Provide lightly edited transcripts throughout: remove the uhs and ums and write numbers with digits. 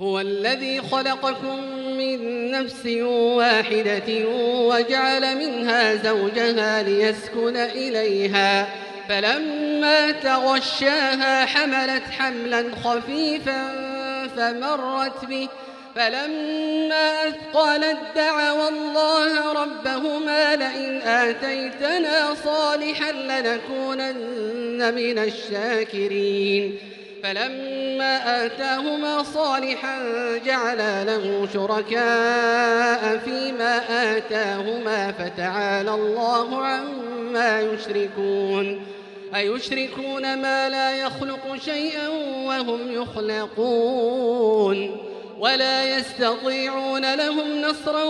هو الذي خلقكم من نفس واحدة وجعل منها زوجها ليسكن إليها فلما تغشاها حملت حملا خفيفا فمرت به فلما أثقلت دعوا الله ربهما لئن آتيتنا صالحا لنكونن من الشاكرين فلما آتاهما صالحا جعلا له شركاء فيما آتاهما فتعالى الله عما يشركون أيشركون ما لا يخلق شيئا وهم يخلقون ولا يستطيعون لهم نصرا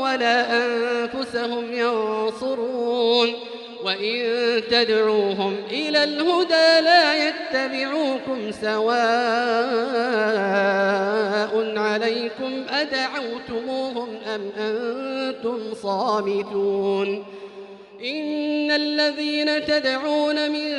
ولا أنفسهم ينصرون وإن تدعوهم إلى الهدى لا يتبعوكم سواء عليكم أدعوتموهم أم أنتم صامتون إن الذين تدعون من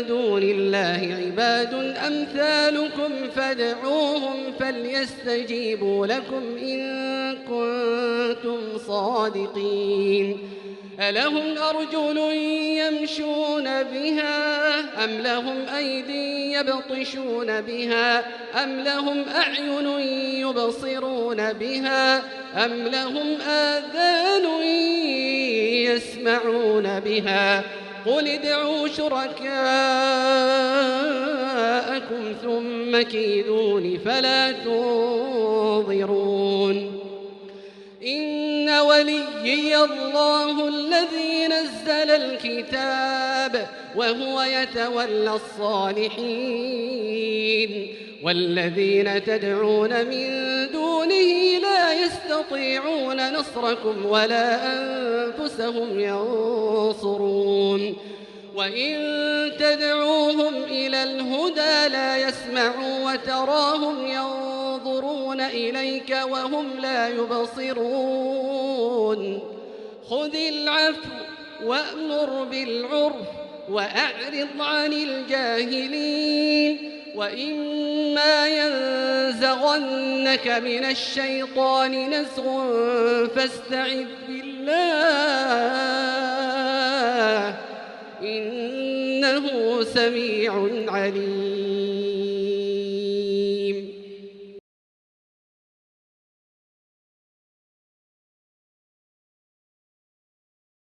دون الله عباد أمثالكم فادعوهم فليستجيبوا لكم إن كنتم صادقين ألهم أرجل يمشون بها أم لهم أيدي يبطشون بها أم لهم أعين يبصرون بها أم لهم آذان يسمعون بها قل ادعوا شركاءكم ثم كيدون فلا تنظرون إن وليي الله الذي نزل الكتاب وهو يتولى الصالحين والذين تدعون من دونه لا يستطيعون نصركم ولا أنفسهم ينصرون وإن تدعوهم إلى الهدى لا يسمعوا وتراهم ينظرون إليك وهم لا يبصرون خذ العفو وأمر بالعرف وأعرض عن الجاهلين وإما ينزغنك من الشيطان نزغ فاستعذ بالله إنه سميع عليم